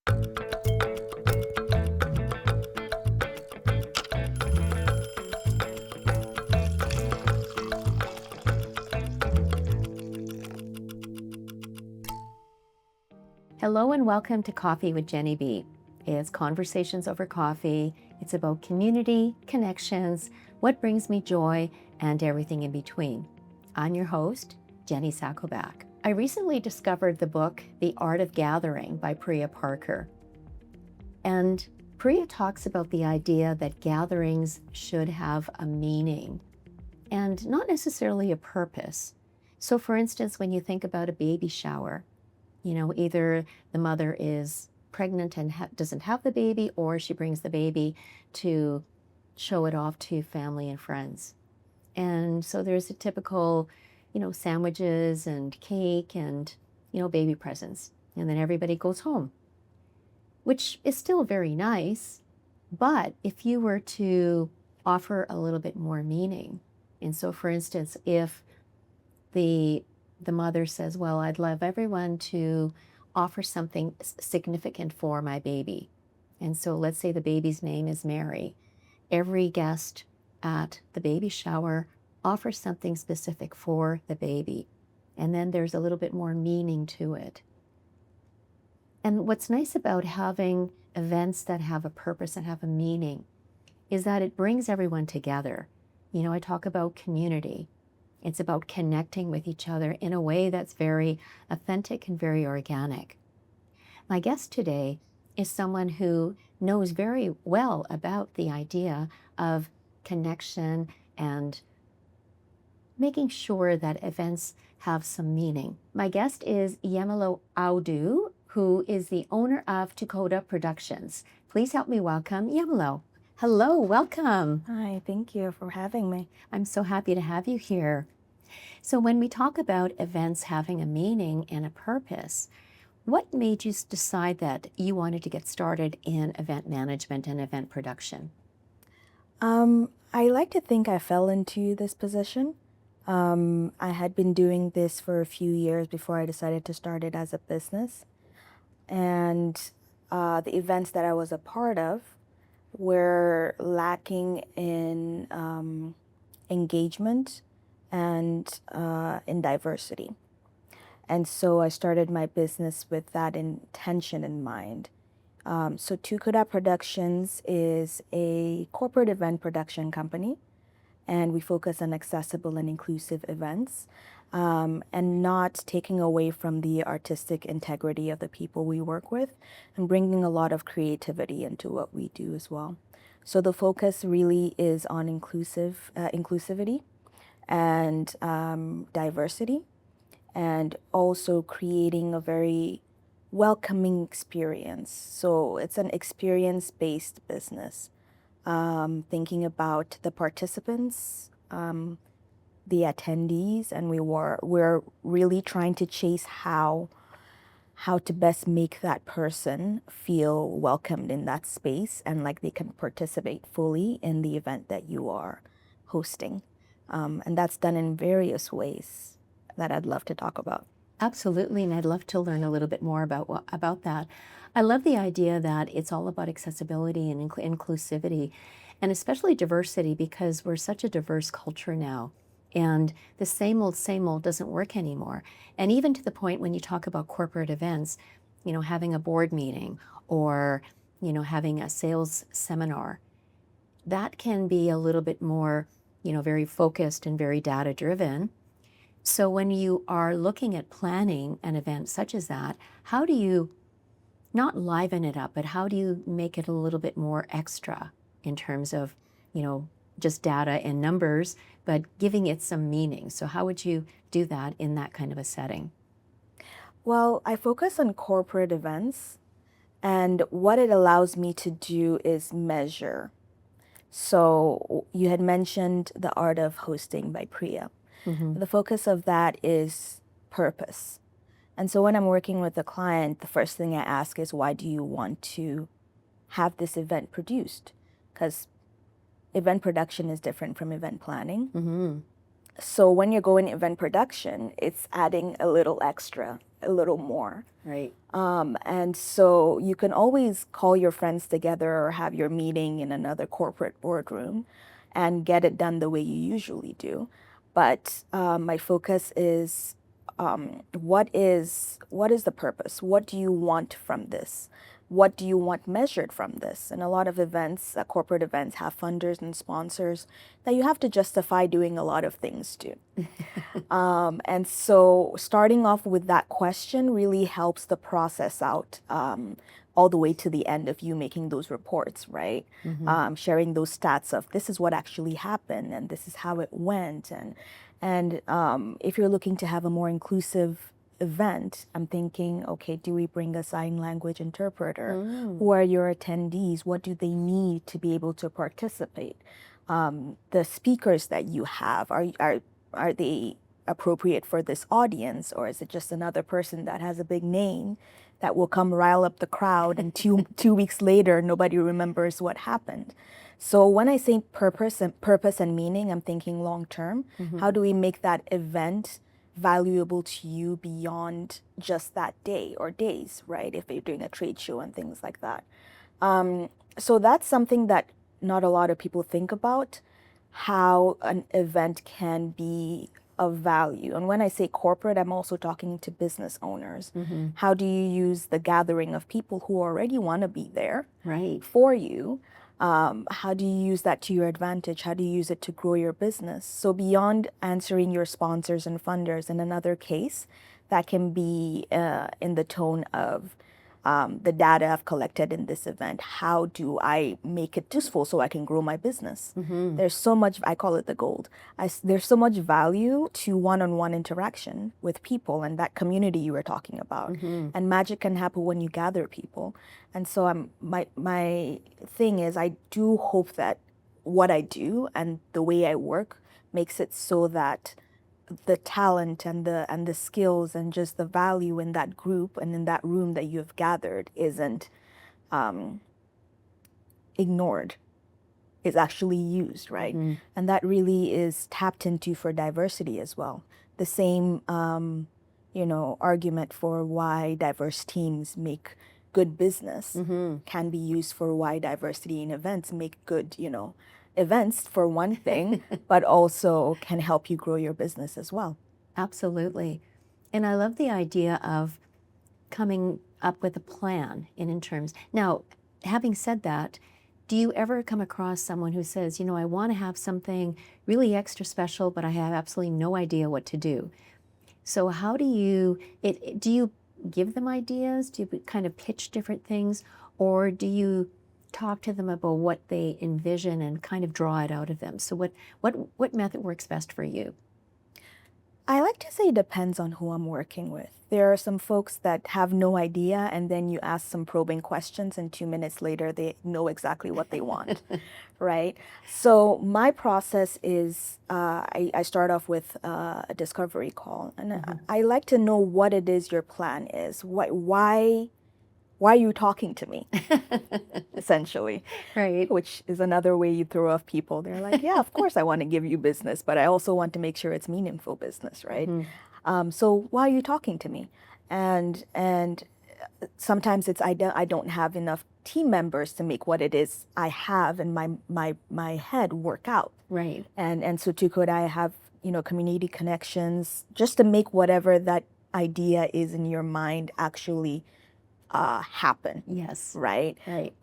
Hello and welcome to Coffee with Jenny B. It's conversations over coffee. It's about community, connections, what brings me joy, and everything in between. I'm your host, Jenny Sacco-Bak. I recently discovered the book, The Art of Gathering by Priya Parker. And Priya talks about the idea that gatherings should have a meaning and not necessarily a purpose. So for instance, when you think about a baby shower, either the mother is pregnant and doesn't have the baby, or she brings the baby to show it off to family and friends. And so there's a typical, sandwiches and cake and, baby presents. And then everybody goes home, which is still very nice. But if you were to offer a little bit more meaning, and so for instance, if the mother says, well, I'd love everyone to offer something significant for my baby. And so let's say the baby's name is Mary. Every guest at the baby shower offers something specific for the baby. And then there's a little bit more meaning to it. And what's nice about having events that have a purpose and have a meaning is that it brings everyone together. I talk about community. It's about connecting with each other in a way that's very authentic and very organic. My guest today is someone who knows very well about the idea of connection and making sure that events have some meaning. My guest is Yemilo Audu, who is the owner of Tukoda Productions. Please help me welcome Yemilo. Hello, welcome. Hi, thank you for having me. I'm so happy to have you here. So when we talk about events having a meaning and a purpose, what made you decide that you wanted to get started in event management and event production? I like to think I fell into this position. I had been doing this for a few years before I decided to start it as a business. And the events that I was a part of were lacking in engagement and in diversity. And so I started my business with that intention in mind. So Tukoda Productions is a corporate event production company, and we focus on accessible and inclusive events, and not taking away from the artistic integrity of the people we work with, and bringing a lot of creativity into what we do as well. So the focus really is on inclusivity and diversity, and also creating a very welcoming experience. So it's an experience-based business, thinking about the participants, the attendees, and we're really trying to chase how to best make that person feel welcomed in that space and like they can participate fully in the event that you are hosting. And that's done in various ways that I'd love to talk about. Absolutely, and I'd love to learn a little bit more about that. I love the idea that it's all about accessibility and inclusivity, and especially diversity, because we're such a diverse culture now. And the same old doesn't work anymore. And even to the point when you talk about corporate events, having a board meeting or, having a sales seminar, that can be a little bit more, very focused and very data driven. So when you are looking at planning an event such as that, how do you not liven it up, but how do you make it a little bit more extra in terms of, just data and numbers, but giving it some meaning? So how would you do that in that kind of a setting? Well, I focus on corporate events, and what it allows me to do is measure. So you had mentioned The Art of Hosting by Priya. Mm-hmm. The focus of that is purpose. And so when I'm working with a client, the first thing I ask is, why do you want to have this event produced? Because event production is different from event planning. Mm-hmm. So when you're going event production, it's adding a little extra, a little more. Right. And so you can always call your friends together or have your meeting in another corporate boardroom and get it done the way you usually do. But my focus is what is the purpose? What do you want from this? What do you want measured from this? And a lot of events, corporate events, have funders and sponsors that you have to justify doing a lot of things to. And so starting off with that question really helps the process out all the way to the end of you making those reports, right? Sharing those stats of this is what actually happened and this is how it went. And if you're looking to have a more inclusive event, I'm thinking, okay, do we bring a sign language interpreter? Who are your attendees? What do they need to be able to participate? The speakers that you have, are they appropriate for this audience, or is it just another person that has a big name that will come rile up the crowd and two weeks later nobody remembers what happened? So when I say purpose and meaning, I'm thinking long term. How do we make that event valuable to you beyond just that day or days, right? If you're doing a trade show and things like that. So that's something that not a lot of people think about, how an event can be of value. And when I say corporate, I'm also talking to business owners. How do you use the gathering of people who already want to be there Right. for you? How do you use that to your advantage? How do you use it to grow your business? So beyond answering your sponsors and funders, in another case, that can be in the tone of the data I've collected in this event. How do I make it useful so I can grow my business? There's so much, I call it the gold. There's so much value to one-on-one interaction with people and that community you were talking about. And magic can happen when you gather people. And so my thing is, I do hope that what I do and the way I work makes it so that the talent and the skills and just the value in that group and in that room that you have gathered isn't ignored, is actually used, right? And that really is tapped into for diversity as well. The same argument for why diverse teams make good business can be used for why diversity in events make good, events for one thing, but also can help you grow your business as well. Absolutely. And I love the idea of coming up with a plan in terms. Now, having said that, do you ever come across someone who says, I want to have something really extra special, but I have absolutely no idea what to do? So how do you give them ideas? Do you kind of pitch different things? Or do you talk to them about what they envision and kind of draw it out of them? So what method works best for you? I like to say it depends on who I'm working with. There are some folks that have no idea, and then you ask some probing questions, and 2 minutes later, they know exactly what they want, right? So my process is I start off with a discovery call, and I like to know what it is your plan is. Why are you talking to me? Essentially. Right. Which is another way you throw off people. They're like, yeah, of course I want to give you business, but I also want to make sure it's meaningful business, right? So why are you talking to me? And sometimes it's I don't have enough team members to make what it is I have in my head work out. Right. And so too could I have, community connections just to make whatever that idea is in your mind actually happen. Yes. Right. Right.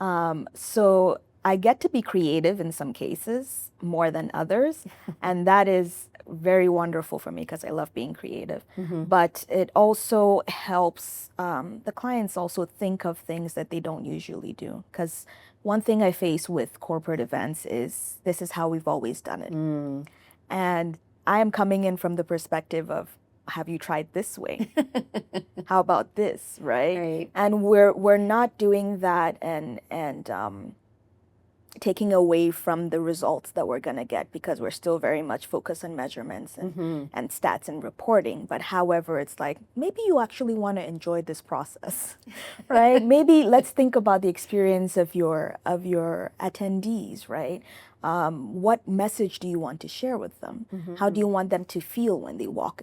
So I get to be creative in some cases more than others, and that is very wonderful for me because I love being creative. But it also helps the clients also think of things that they don't usually do. Because one thing I face with corporate events is this is how we've always done it. And I am coming in from the perspective of, have you tried this way? How about this, right? Right. And we're not doing that and taking away from the results that we're going to get because we're still very much focused on measurements and stats and reporting. But however, it's like, maybe you actually want to enjoy this process, right? Maybe let's think about the experience of your attendees, right? What message do you want to share with them? How do you want them to feel when they walk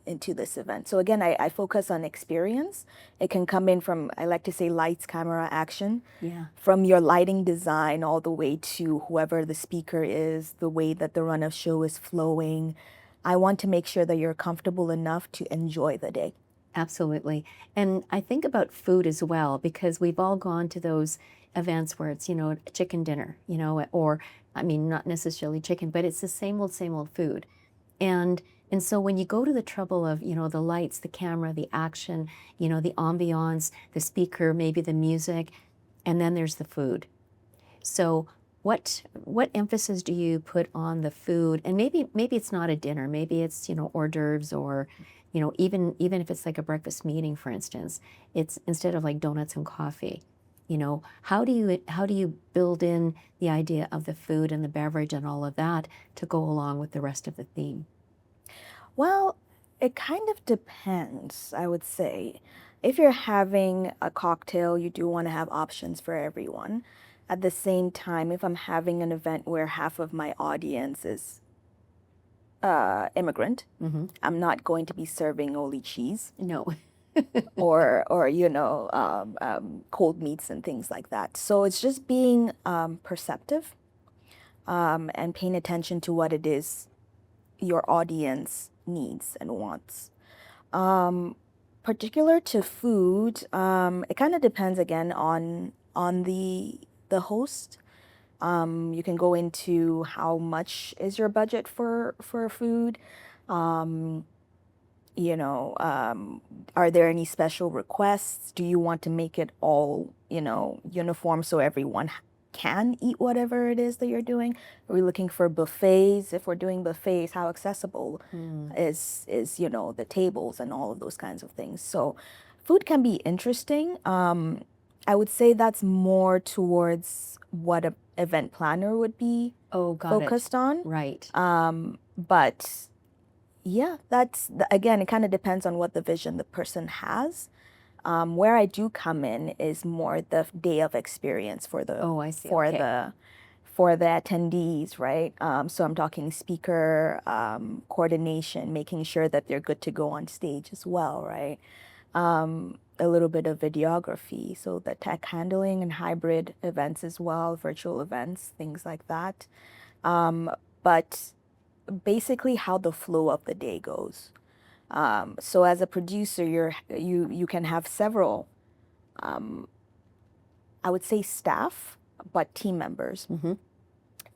into this event? So again, I focus on experience. It can come in from, I like to say, lights, camera, action. Yeah. From your lighting design all the way to whoever the speaker is, the way that the run of show is flowing. I want to make sure that you're comfortable enough to enjoy the day. Absolutely. And I think about food as well, because we've all gone to those events where it's, a chicken dinner, or, I mean, not necessarily chicken, but it's the same old food. And so when you go to the trouble of, the lights, the camera, the action, the ambiance, the speaker, maybe the music, and then there's the food. So what emphasis do you put on the food? And maybe it's not a dinner, maybe it's, hors d'oeuvres, or, even if it's like a breakfast meeting, for instance, it's instead of like donuts and coffee. How do you build in the idea of the food and the beverage and all of that to go along with the rest of the theme? Well, it kind of depends, I would say. If you're having a cocktail, you do want to have options for everyone. At the same time, if I'm having an event where half of my audience is immigrant, I'm not going to be serving only cheese No. or cold meats and things like that. So it's just being perceptive and paying attention to what it is your audience needs and wants. Particular to food, it kind of depends again on the host. You can go into how much is your budget for food. Are there any special requests? Do you want to make it all, uniform so everyone can eat whatever it is that you're doing? Are we looking for buffets? If we're doing buffets, how accessible is the tables and all of those kinds of things? So food can be interesting. I would say that's more towards what an event planner would be focused on. Right. But yeah, again, it kind of depends on what the vision the person has. Where I do come in is more the day of experience for the Oh, I see. for Okay. the attendees, right? So I'm talking speaker coordination, making sure that they're good to go on stage as well, right? A little bit of videography, so the tech handling and hybrid events as well, virtual events, things like that. But basically how the flow of the day goes. So as a producer, you can have several, I would say staff, but team members.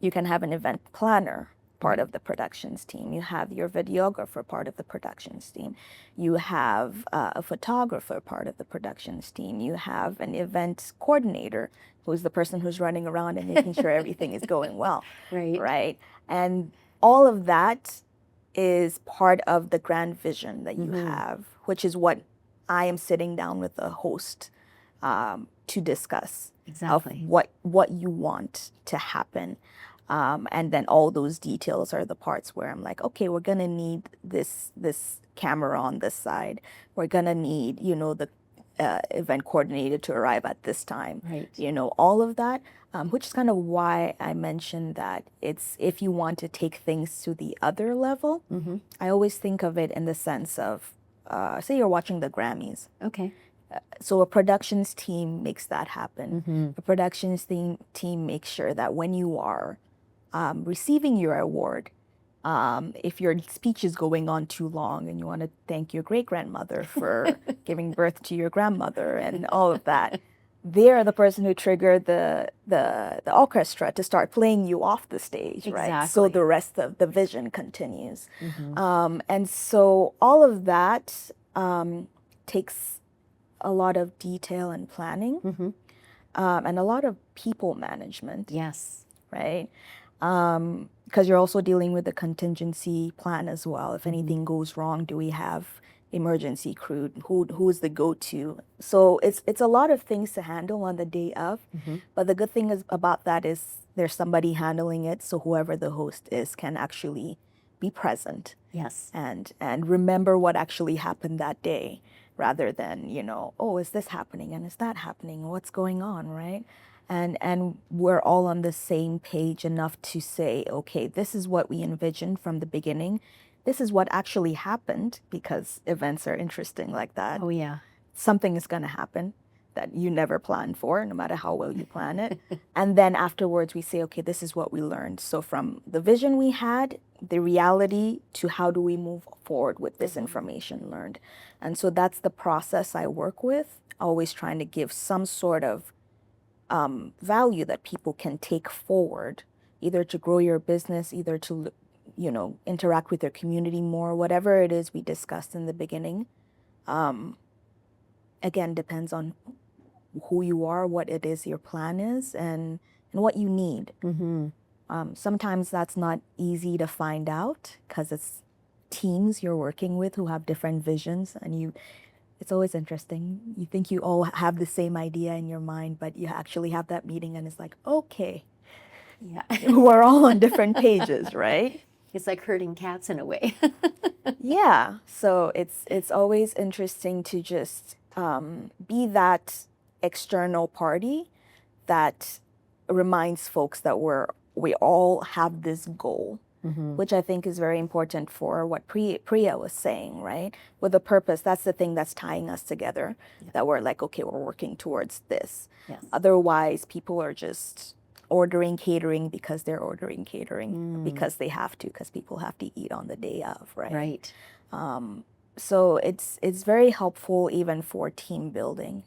You can have an event planner, part of the productions team. You have your videographer, part of the productions team. You have a photographer, part of the productions team. You have an event coordinator, who's the person who's running around and making sure everything is going well. Right. Right. And all of that is part of the grand vision that you have, which is what I am sitting down with the host to discuss. Exactly. Of what you want to happen. And then all those details are the parts where I'm like, okay, we're gonna need this camera on this side. We're gonna need, the event coordinator to arrive at this time. Right. All of that, which is kind of why I mentioned that it's if you want to take things to the other level. I always think of it in the sense of, say you're watching the Grammys. Okay. So a productions team makes that happen. A productions team makes sure that when you are receiving your award, if your speech is going on too long and you want to thank your great-grandmother for giving birth to your grandmother and all of that, they're the person who triggered the orchestra to start playing you off the stage, right? Exactly. So the rest of the vision continues. And so all of that takes a lot of detail and planning and a lot of people management. Yes. Right? Because you're also dealing with the contingency plan as well. If anything goes wrong, do we have emergency crew? Who's the go-to? So it's a lot of things to handle on the day of. But the good thing about that is there's somebody handling it, so whoever the host is can actually be present. Yes. And remember what actually happened that day, rather than, oh, is this happening and is that happening? What's going on, right? and we're all on the same page enough to say, okay, this is what we envisioned from the beginning. This is what actually happened, because events are interesting like that. Oh, yeah. Something is going to happen that you never planned for, no matter how well you plan it. And then afterwards we say, okay, this is what we learned. So from the vision we had, the reality, to how do we move forward with this information learned. And so that's the process I work with, always trying to give some sort of value that people can take forward, either to grow your business, either to, interact with their community more, whatever it is we discussed in the beginning. Again, depends on who you are, what it is your plan is, and what you need. Sometimes that's not easy to find out, because it's teams you're working with who have different visions, and it's always interesting. You think you all have the same idea in your mind, but you actually have that meeting and it's like, okay, Yeah. we're all on different pages, right? It's like herding cats in a way. Yeah. So it's always interesting to just be that external party that reminds folks that we all have this goal, which I think is very important for what Priya was saying, right? With a purpose, that's the thing that's tying us together, that we're like, okay, we're working towards this. Yes. Otherwise, people are just ordering catering because they're ordering catering because they have to, because people have to eat on the day of, right? Right. So it's very helpful even for team building,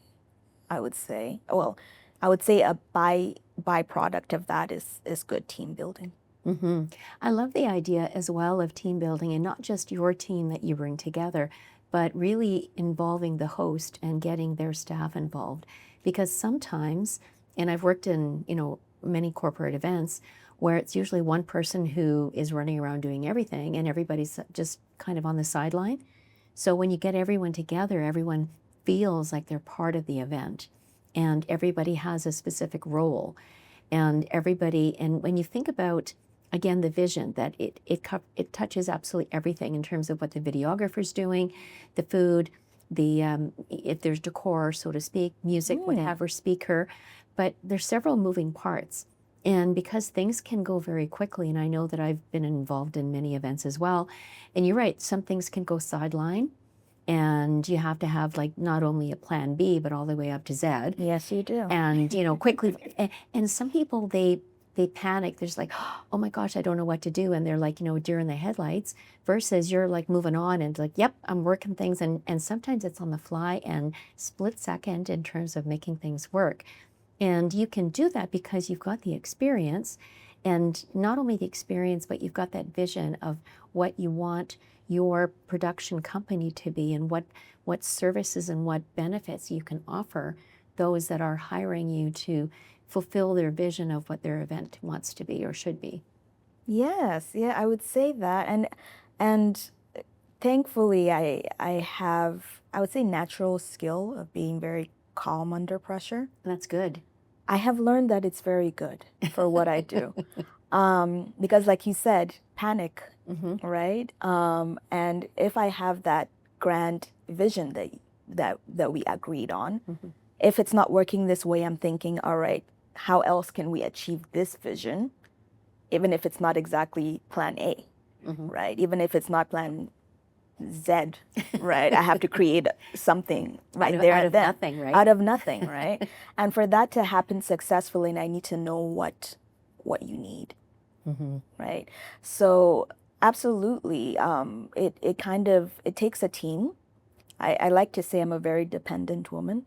I would say. Well, I would say a byproduct of that is good team building. I love the idea as well of team building, and not just your team that you bring together, but really involving the host and getting their staff involved. Because sometimes, and I've worked in, many corporate events where it's usually one person who is running around doing everything and everybody's just kind of on the sideline. So when you get everyone together, everyone feels like they're part of the event, and everybody has a specific role, and when you think about, again, the vision, that it touches absolutely everything in terms of what the videographer's doing, the food, if there's decor, so to speak, music, whatever, speaker, but there's several moving parts. And because things can go very quickly, and I know that I've been involved in many events as well, and you're right, some things can go sideline, and you have to have like not only a plan B, but all the way up to Z. Yes, you do. And, quickly, and some people, they panic. There's like, oh my gosh, I don't know what to do. And they're like, deer in the headlights, versus you're like moving on and like, yep, I'm working things. And sometimes it's on the fly and split second in terms of making things work. And you can do that because you've got the experience, and not only the experience, but you've got that vision of what you want your production company to be, and what services and what benefits you can offer those that are hiring you to fulfill their vision of what their event wants to be or should be. Yes, yeah, I would say that. And thankfully I have, I would say, natural skill of being very calm under pressure. That's good. I have learned that it's very good for what I do. Because like you said, panic, right? And if I have that grand vision that we agreed on, if it's not working this way, I'm thinking, all right, how else can we achieve this vision? Even if it's not exactly plan A, right? Even if it's not plan Z, right? I have to create something right there out and of then. nothing, right? Out of nothing, right? And for that to happen successfully, I need to know what you need, right? So absolutely, it takes a team. I like to say I'm a very dependent woman.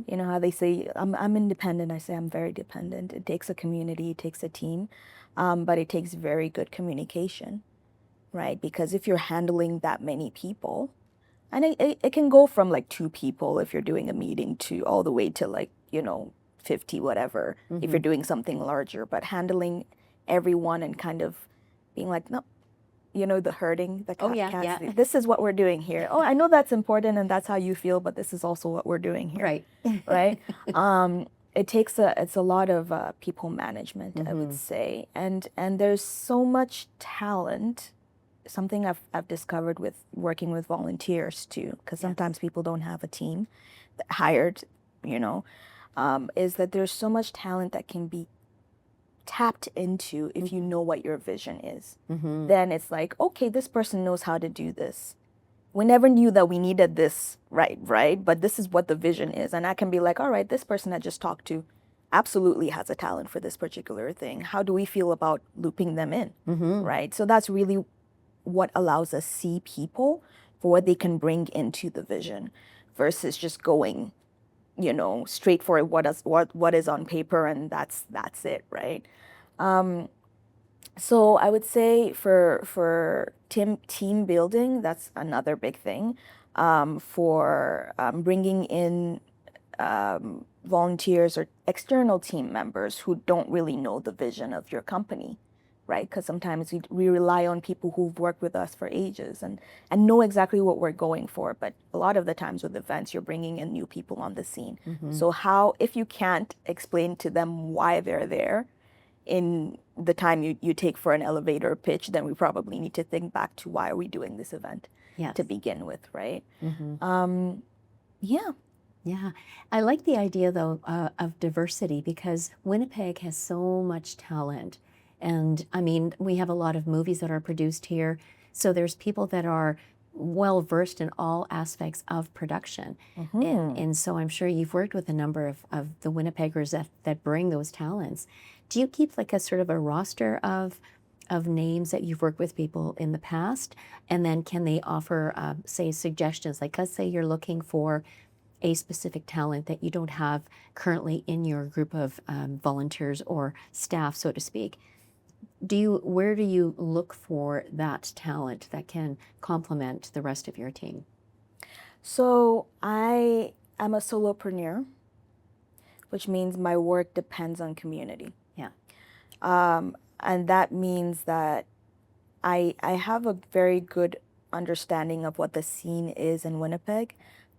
You know how they say I'm independent. I say I'm very dependent. It takes a community, it takes a team, but it takes very good communication, right? Because if you're handling that many people, and it can go from like 2 people if you're doing a meeting to all the way to like 50, whatever, if you're doing something larger. But handling everyone and kind of being like, no, the herding, the cats. This is what we're doing here. Oh, I know that's important and that's how you feel, but this is also what we're doing here. Right. Right. It's a lot of people management, I would say, and there's so much talent. Something I've discovered with working with volunteers too, because sometimes people don't have a team hired, is that there's so much talent that can be tapped into if you know what your vision is. Then it's like, okay, this person knows how to do this. We never knew that we needed this, right? But this is what the vision is. And I can be like, all right, this person I just talked to absolutely has a talent for this particular thing. How do we feel about looping them in, right? So that's really what allows us see people for what they can bring into the vision versus just going, straight for what is on paper, and that's it, right? So I would say for team building, that's another big thing. For bringing in volunteers or external team members who don't really know the vision of your company, right? Because sometimes we rely on people who've worked with us for ages and know exactly what we're going for. But a lot of the times with events, you're bringing in new people on the scene. So if you can't explain to them why they're there in the time you take for an elevator pitch, then we probably need to think back to why are we doing this event to begin with, right? Yeah. Yeah. I like the idea, though, of diversity, because Winnipeg has so much talent. And I mean, we have a lot of movies that are produced here. So there's people that are well versed in all aspects of production. And so I'm sure you've worked with a number of the Winnipeggers that bring those talents. Do you keep like a sort of a roster of names that you've worked with people in the past? And then can they offer, say, suggestions? Like, let's say you're looking for a specific talent that you don't have currently in your group of volunteers or staff, so to speak. Where do you look for that talent that can complement the rest of your team? So I am a solopreneur, which means my work depends on community. Yeah. And that means that I have a very good understanding of what the scene is in Winnipeg,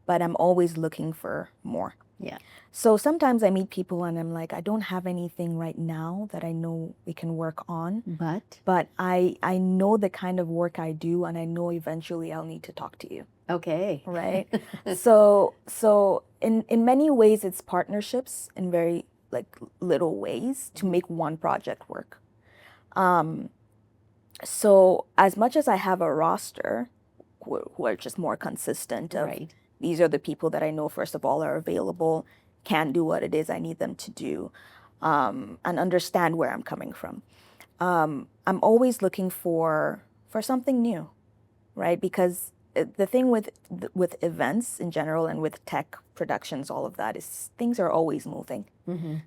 but I'm always looking for more. Yeah. So sometimes I meet people and I'm like, I don't have anything right now that I know we can work on. But I know the kind of work I do, and I know eventually I'll need to talk to you. Okay. Right? So in many ways it's partnerships in very like little ways to make one project work. So as much as I have a roster who are just more consistent of these are the people that I know, first of all, are available, can do what it is I need them to do, and understand where I'm coming from. I'm always looking for something new, right? Because the thing with events in general and with tech productions, all of that, is things are always moving.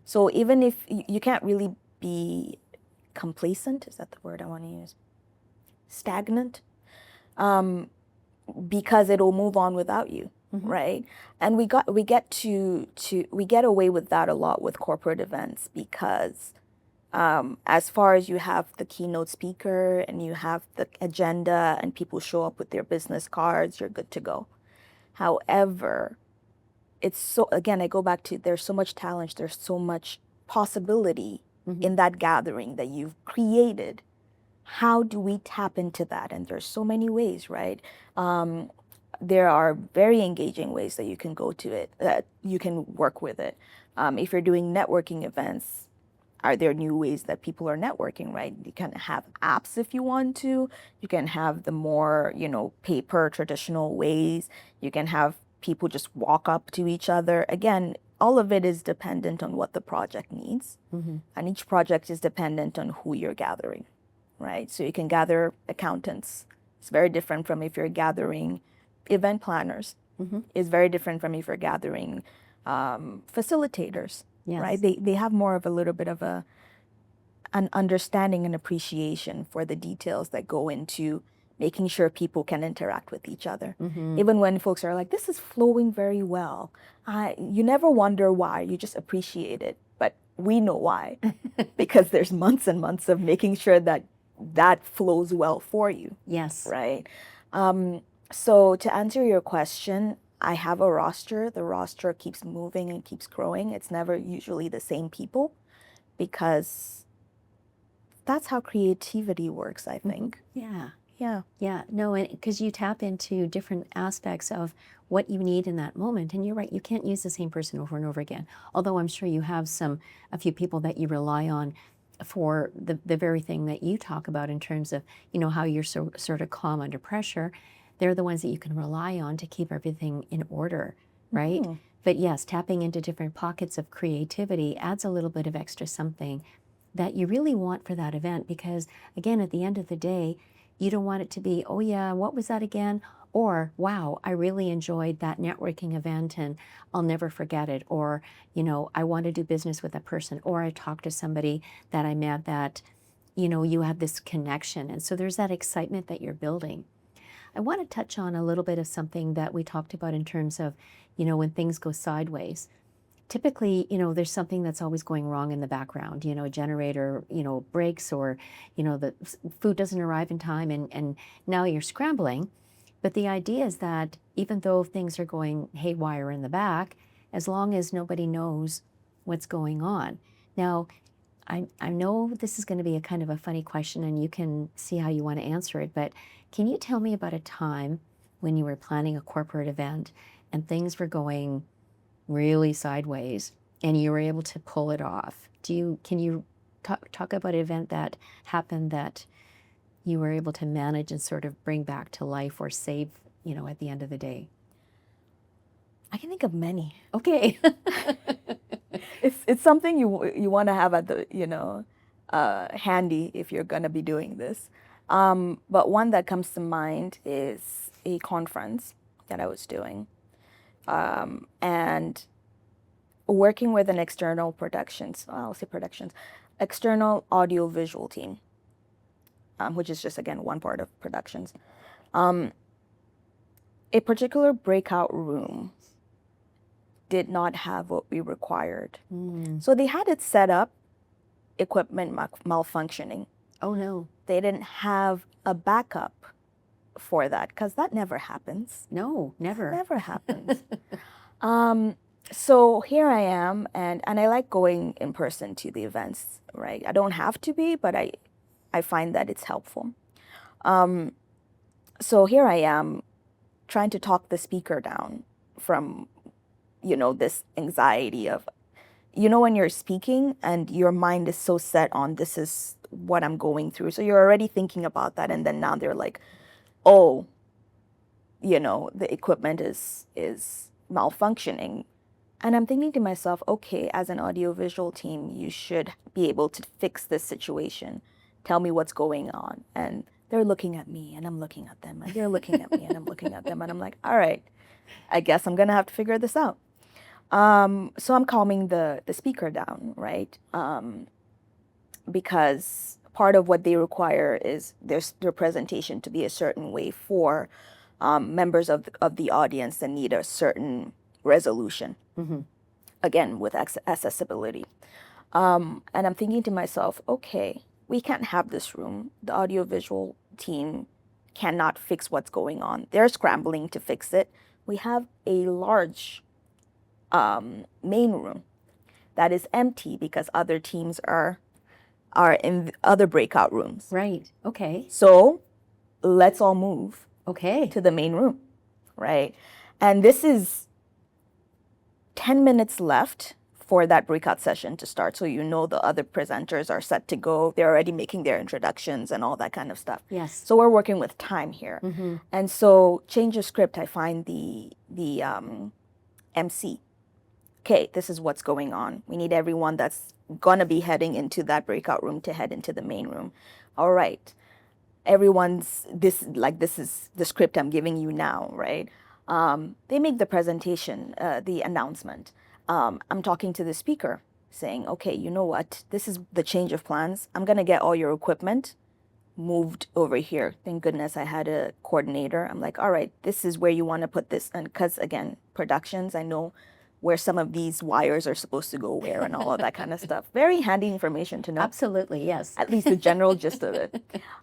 So even if you can't really be complacent, is that the word I want to use? Stagnant, because it'll move on without you, right? And we get away with that a lot with corporate events because as far as you have the keynote speaker and you have the agenda and people show up with their business cards, you're good to go. However, I go back to there's so much talent, there's so much possibility in that gathering that you've created. How do we tap into that? And there's so many ways, right? There are very engaging ways that you can go to it, that you can work with it. If you're doing networking events, are there new ways that people are networking, right? You can have apps if you want to. You can have the more, paper, traditional ways. You can have people just walk up to each other. Again, all of it is dependent on what the project needs. And each project is dependent on who you're gathering, right? So you can gather accountants. It's very different from if you're gathering event planners. It's very different from if you're gathering facilitators. Yes. Right? They have more of a little bit of an understanding and appreciation for the details that go into making sure people can interact with each other. Even when folks are like, this is flowing very well. You never wonder why, you just appreciate it. But we know why, because there's months and months of making sure that flows well for you. Yes. Right? So to answer your question, I have a roster. The roster keeps moving and keeps growing. It's never usually the same people because that's how creativity works, I think. Yeah. Yeah. Yeah, no, and because you tap into different aspects of what you need in that moment. And you're right, you can't use the same person over and over again. Although I'm sure you have a few people that you rely on for the very thing that you talk about in terms of, how you're sort of calm under pressure. They're the ones that you can rely on to keep everything in order, right? Mhm. But yes, tapping into different pockets of creativity adds a little bit of extra something that you really want for that event because, again, at the end of the day, you don't want it to be, oh yeah, what was that again? Or, wow, I really enjoyed that networking event and I'll never forget it. Or, I want to do business with a person. Or I talked to somebody that I met that, you have this connection. And so there's that excitement that you're building. I want to touch on a little bit of something that we talked about in terms of, when things go sideways. Typically, there's something that's always going wrong in the background. A generator, breaks, or, the food doesn't arrive in time, and now you're scrambling. But the idea is that even though things are going haywire in the back, as long as nobody knows what's going on. Now, I know this is going to be a kind of a funny question, and you can see how you want to answer it, but can you tell me about a time when you were planning a corporate event and things were going really sideways and you were able to pull it off? Can you talk about an event that happened that you were able to manage and sort of bring back to life or save, at the end of the day? I can think of many. Okay. It's something you want to have at the handy if you're gonna be doing this. But one that comes to mind is a conference that I was doing, and working with an external external audio visual team, which is just again one part of productions. A particular breakout room did not have what we required. So they had it set up, equipment malfunctioning. Oh no. They didn't have a backup for that because that never happens. No, never. Never happens. So here I am, and I like going in person to the events, right? I don't have to be, but I find that it's helpful. So here I am trying to talk the speaker down from this anxiety of, when you're speaking and your mind is so set on this is what I'm going through. So you're already thinking about that. And then now they're like, oh, the equipment is malfunctioning. And I'm thinking to myself, okay, as an audiovisual team, you should be able to fix this situation. Tell me what's going on. And they're looking at me and I'm looking at them. And they're looking at me and I'm looking at them. And I'm like, all right, I guess I'm going to have to figure this out. So I'm calming the speaker down, right? Because part of what they require is their presentation to be a certain way for members of the audience that need a certain resolution. Mm-hmm. Again, with accessibility. And I'm thinking to myself, okay, we can't have this room. The audiovisual team cannot fix what's going on. They're scrambling to fix it. We have a large main room that is empty because other teams are in other breakout rooms. Right. Okay. So let's all move Okay. to the main room, right? And this is 10 minutes left for that breakout session to start. So the other presenters are set to go. They're already making their introductions and all that kind of stuff. Yes. So we're working with time here. Mm-hmm. And so change of script, I find the MC. Okay, this is what's going on. We need everyone that's gonna be heading into that breakout room to head into the main room. All right, this is the script I'm giving you now, right? They make the presentation, the announcement. I'm talking to the speaker saying, okay, you know what? This is the change of plans. I'm gonna get all your equipment moved over here. Thank goodness I had a coordinator. I'm like, all right, this is where you wanna put this. And because again, productions, I know where some of these wires are supposed to go where and all of that kind of stuff. Very handy information to know. Absolutely, yes. At least the general gist of it.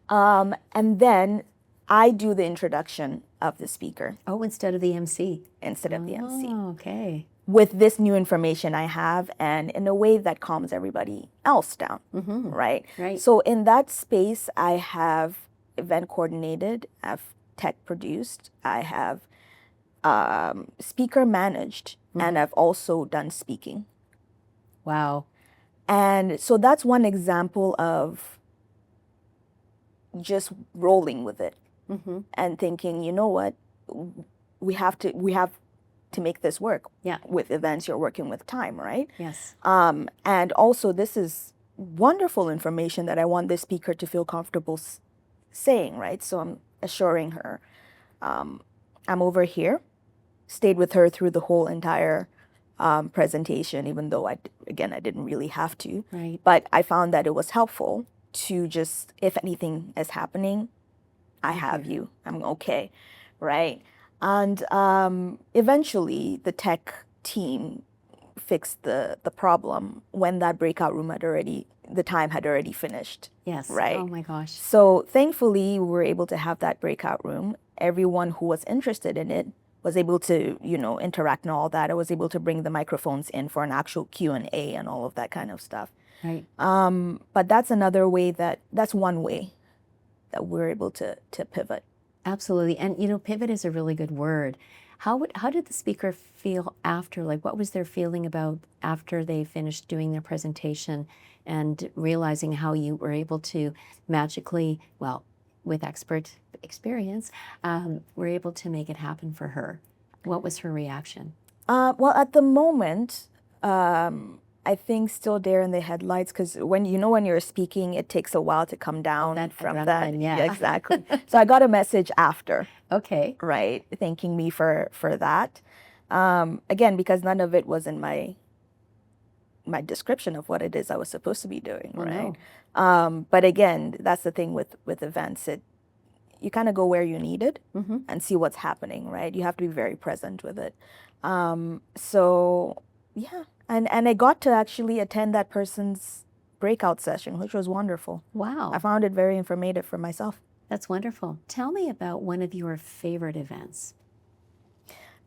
And then I do the introduction of the speaker. Oh, instead of the MC. Instead of the MC. Oh, okay. With this new information I have, and in a way that calms everybody else down, Mm-hmm. right? Right. So in that space, I have event coordinated, I've tech produced, I have speaker managed, and I've also done speaking. Wow. And so that's one example of just rolling with it and thinking, you know what, we have to make this work. Yeah. With events, you're working with time, right? Yes. And also, this is wonderful information that I want the speaker to feel comfortable saying, right? So I'm assuring her, I'm over here, stayed with her through the whole entire presentation, even though I didn't really have to. Right. But I found that it was helpful to just, if anything is happening, I have you. I'm okay, right? And eventually, the tech team fixed the problem when that breakout room the time had already finished. Yes. Right. Oh my gosh. So thankfully, we were able to have that breakout room. Everyone who was interested in it was able to, interact and all that. I was able to bring the microphones in for an actual Q&A and all of that kind of stuff. Right. But that's one way that we're able to pivot. Absolutely. And pivot is a really good word. How did the speaker feel after? Like, what was their feeling about after they finished doing their presentation and realizing how you were able to magically, well, with expert experience, were able to make it happen for her? What was her reaction? Well, at the moment, I think still there in the headlights, because when you're speaking, it takes a while to come down from that. Yeah. Exactly. So I got a message after. Okay. Right, thanking me for that. Again, because none of it was in my description of what it is I was supposed to be doing. Right. No. But again, that's the thing with events. You kind of go where you're needed and see what's happening. Right. You have to be very present with it. So yeah. And I got to actually attend that person's breakout session, which was wonderful. Wow. I found it very informative for myself. That's wonderful. Tell me about one of your favorite events.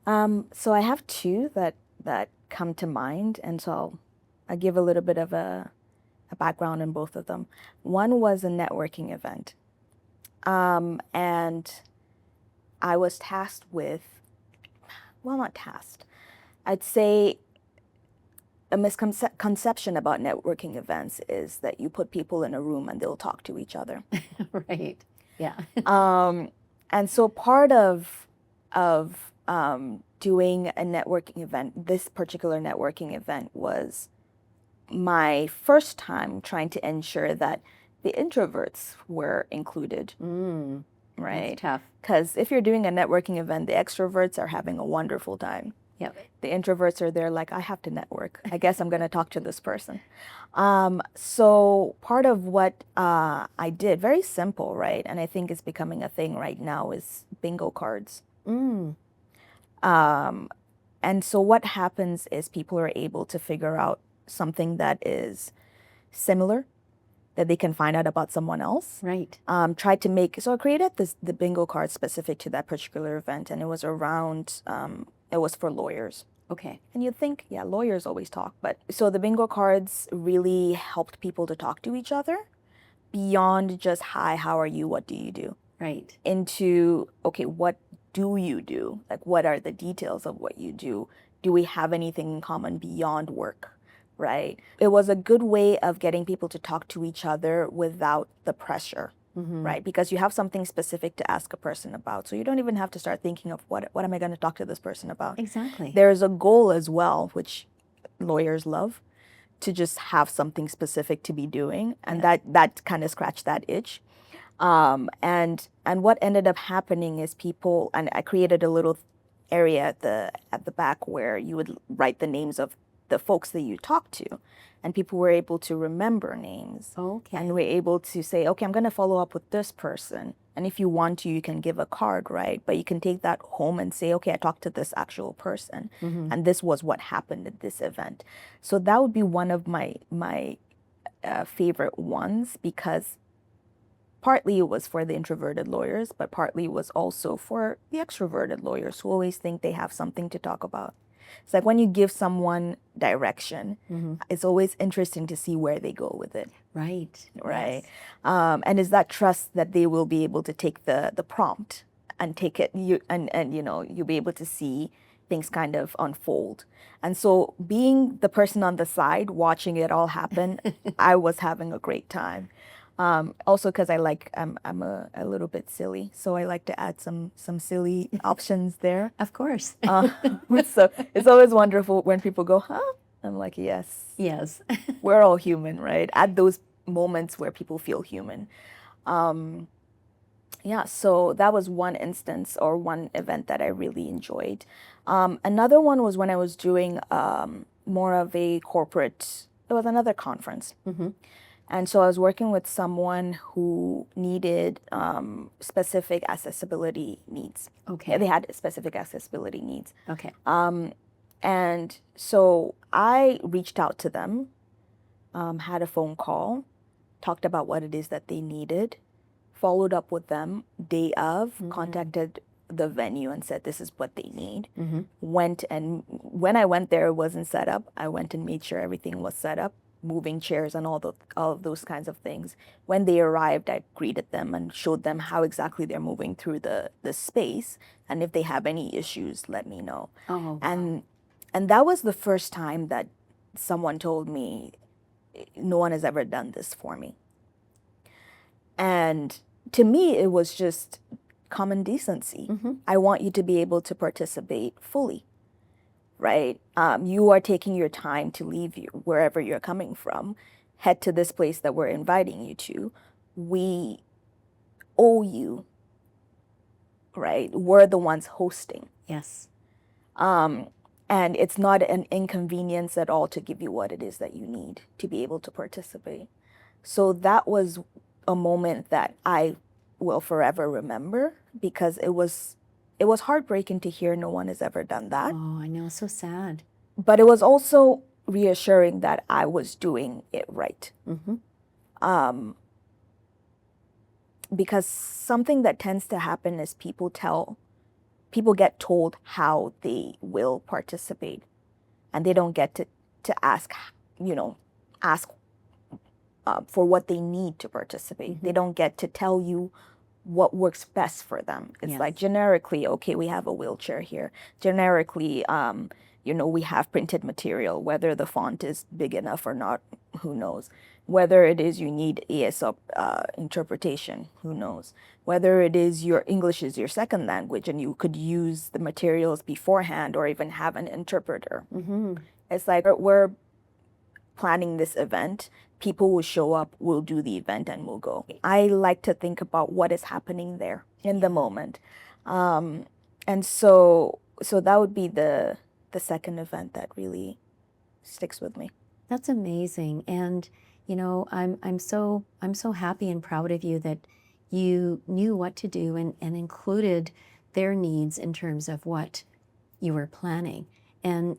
So I have two that come to mind, and so I'll give a little bit of a background in both of them. One was a networking event, and I was tasked with, well, not tasked, I'd say a misconception about networking events is that you put people in a room and they'll talk to each other. Right. Yeah. And so part of doing a networking event, this particular networking event, was my first time trying to ensure that the introverts were included. Right. That's tough. Because if you're doing a networking event, the extroverts are having a wonderful time. Yep. The introverts are there like, I have to network. I guess I'm going to talk to this person. So part of what I did, very simple, right? And I think it's becoming a thing right now, is bingo cards. And so what happens is people are able to figure out something that is similar, that they can find out about someone else. Right. So I created the bingo card specific to that particular event, and it was around, it was for lawyers. Okay. And you'd think, yeah, lawyers always talk. But so the bingo cards really helped people to talk to each other beyond just, hi, how are you? What do you do? Right. Into, okay, what do you do? Like, what are the details of what you do? Do we have anything in common beyond work? Right. It was a good way of getting people to talk to each other without the pressure. Right, because you have something specific to ask a person about. So you don't even have to start thinking of what am I going to talk to this person about. Exactly. There's a goal as well, which lawyers love, to just have something specific to be doing, and that kind of scratched that itch. And what ended up happening is people, and I created a little area at the back where you would write the names of the folks that you talk to, and people were able to remember names. Okay. And we're able to say, okay, I'm going to follow up with this person. And if you want to, you can give a card, right? But you can take that home and say, okay, I talked to this actual person, and this was what happened at this event. So that would be one of my favorite ones, because partly it was for the introverted lawyers, but partly it was also for the extroverted lawyers who always think they have something to talk about. It's like when you give someone direction, Mm-hmm. it's always interesting to see where they go with it. Right. Right. Yes. And is that trust that they will be able to take the prompt and take it, and you'll be able to see things kind of unfold. And so being the person on the side watching it all happen, I was having a great time. Also because I'm a little bit silly, so I like to add some silly options there. Of course. So it's always wonderful when people go, huh? I'm like, yes. Yes. We're all human, right? At those moments where people feel human. Yeah, so that was one instance or one event that I really enjoyed. Another one was when I was doing more of a corporate, it was another conference. Mm-hmm. And so I was working with someone who needed specific accessibility needs. Okay. They had specific accessibility needs. Okay. And so I reached out to them, had a phone call, talked about what it is that they needed, followed up with them day of, contacted the venue and said, this is what they need. Went, and when I went there, it wasn't set up. I went and made sure everything was set up, moving chairs and all of those kinds of things. When they arrived, I greeted them and showed them how exactly they're moving through the space. And if they have any issues, let me know. Oh, And that was the first time that someone told me, no one has ever done this for me. And to me, it was just common decency. I want you to be able to participate fully, right? You are taking your time to leave wherever you're coming from, head to this place that we're inviting you to. We owe you, right? We're the ones hosting. yes. And it's not an inconvenience at all to give you what it is that you need to be able to participate. So that was a moment that I will forever remember, because it was heartbreaking to hear no one has ever done that. Oh, I know. So sad. But it was also reassuring that I was doing it right. Because something that tends to happen is people get told how they will participate, and they don't get to ask for what they need to participate. They don't get to tell you what works best for them. It's like generically, okay, we have a wheelchair here. Generically, we have printed material. Whether the font is big enough or not, who knows? Whether it is you need ASL interpretation, who knows? Whether it is your English is your second language and you could use the materials beforehand or even have an interpreter. It's like we're planning this event. People will show up, we'll do the event, and we'll go. I like to think about what is happening there in the moment. And so that would be the second event that really sticks with me. That's amazing. And I'm so happy and proud of you that you knew what to do and included their needs in terms of what you were planning. And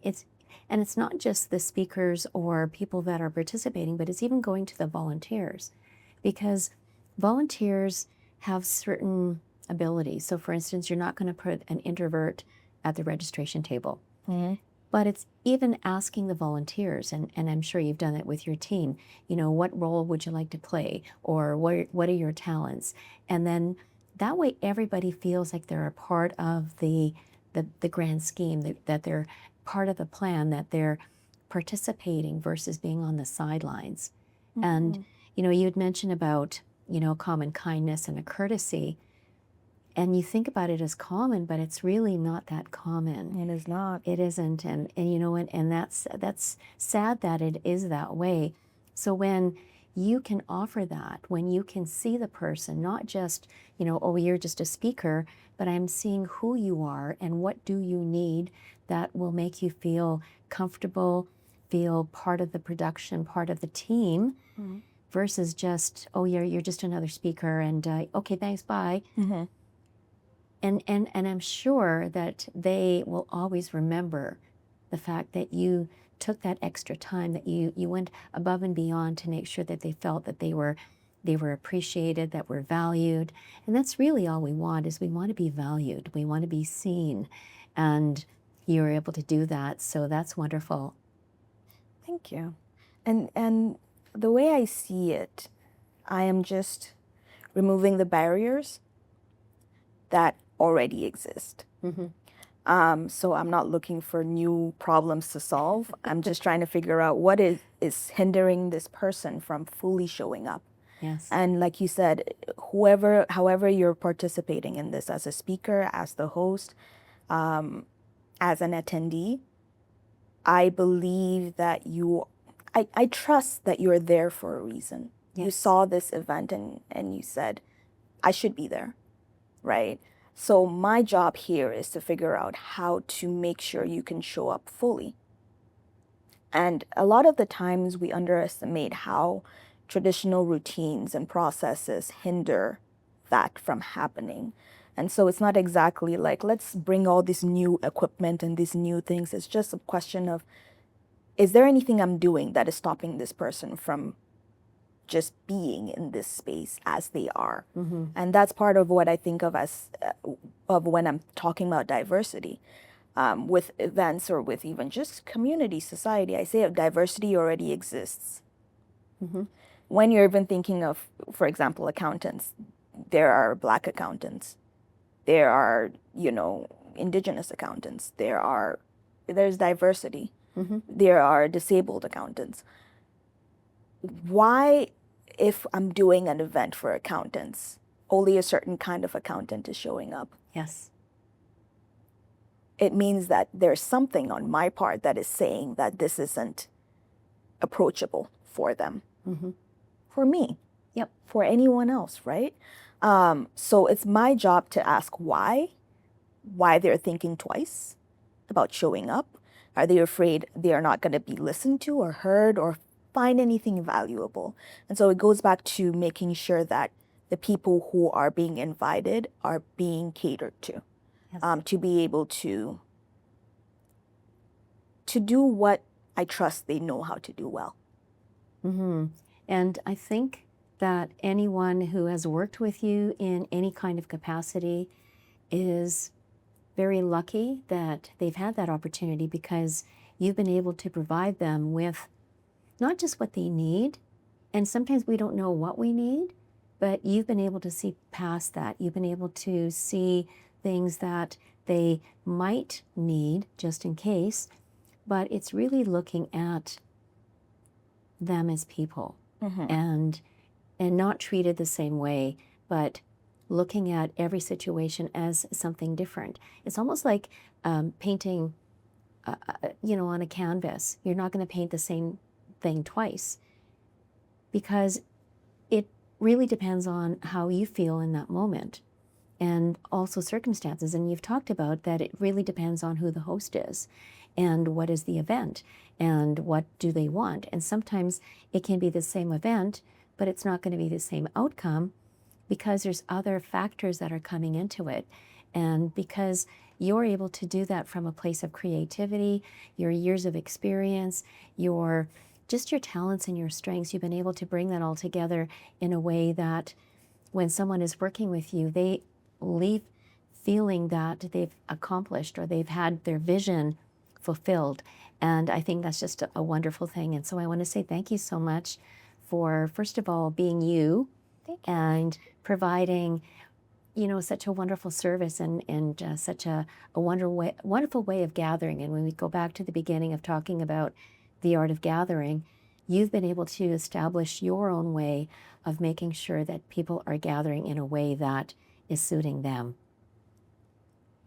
it's not just the speakers or people that are participating, but it's even going to the volunteers, because volunteers have certain abilities. So for instance, you're not going to put an introvert at the registration table. But it's even asking the volunteers, and I'm sure you've done it with your team, what role would you like to play, or what are your talents? And then that way everybody feels like they're a part of the grand scheme, that they're part of the plan, that they're participating versus being on the sidelines. And, you had mentioned about, common kindness and a courtesy. And you think about it as common, but it's really not that common. It is not. It isn't, and that's sad that it is that way. So when you can offer that, when you can see the person, not just, oh, you're just a speaker, but I'm seeing who you are and what do you need that will make you feel comfortable, feel part of the production, part of the team, versus just, oh, you're just another speaker, and okay, thanks, bye. And I'm sure that they will always remember the fact that you took that extra time, that you went above and beyond to make sure that they felt that they were appreciated, that were valued. And that's really all we want, is we want to be valued. We want to be seen. And you were able to do that. So that's wonderful. Thank you. And the way I see it, I am just removing the barriers that already exist. So I'm not looking for new problems to solve. I'm just trying to figure out what is hindering this person from fully showing up. Yes. And like you said, however you're participating in this, as a speaker, as the host, as an attendee, I believe that I trust that you're there for a reason. Yes. You saw this event and you said, I should be there, right? So my job here is to figure out how to make sure you can show up fully. And a lot of the times we underestimate how traditional routines and processes hinder that from happening. And so it's not exactly like, let's bring all this new equipment and these new things. It's just a question of, is there anything I'm doing that is stopping this person from just being in this space as they are? And that's part of what I think of as of when I'm talking about diversity. With events or with even just community, society, I say diversity already exists. When you're even thinking of, for example, accountants, there are Black accountants, there are, Indigenous accountants, there's diversity, there are disabled accountants. Why, if I'm doing an event for accountants, only a certain kind of accountant is showing up? Yes. It means that there's something on my part that is saying that this isn't approachable for them, for me, Yep. for anyone else, right? So it's my job to ask why they're thinking twice about showing up. Are they afraid they are not going to be listened to or heard or find anything valuable? And so it goes back to making sure that the people who are being invited are being catered to. Yes. To be able to do what I trust they know how to do well. And I think that anyone who has worked with you in any kind of capacity is very lucky that they've had that opportunity, because you've been able to provide them with not just what they need, and sometimes we don't know what we need, but you've been able to see past that. You've been able to see things that they might need just in case, but it's really looking at them as people and not treated the same way, but looking at every situation as something different. It's almost like painting, on a canvas. You're not going to paint the same thing twice, because it really depends on how you feel in that moment, and also circumstances. And you've talked about that it really depends on who the host is and what is the event and what do they want. And sometimes it can be the same event, but it's not going to be the same outcome, because there's other factors that are coming into it. And because you're able to do that from a place of creativity, your years of experience, your talents and your strengths, you've been able to bring that all together in a way that when someone is working with you, they leave feeling that they've accomplished or they've had their vision fulfilled. And I think that's just a wonderful thing. And so I want to say thank you so much for, first of all, being you and providing, such a wonderful service and such a wonderful way of gathering. And when we go back to the beginning of talking about the art of gathering, you've been able to establish your own way of making sure that people are gathering in a way that is suiting them.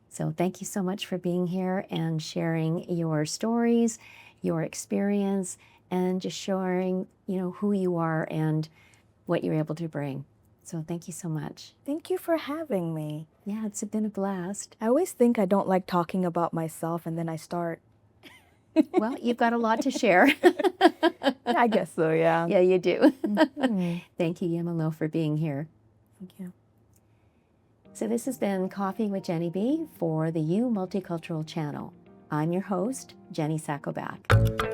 So thank you so much for being here and sharing your stories, your experience, and just sharing, who you are and what you're able to bring. So thank you so much. Thank you for having me. Yeah, it's been a blast. I always think I don't like talking about myself, and then I start. Well, you've got a lot to share. I guess so, yeah. Yeah, you do. Thank you, Yemilo, for being here. Thank you. So this has been Coffee with Jenny B for the Multicultural channel. I'm your host, Jenny Sacco-Bak.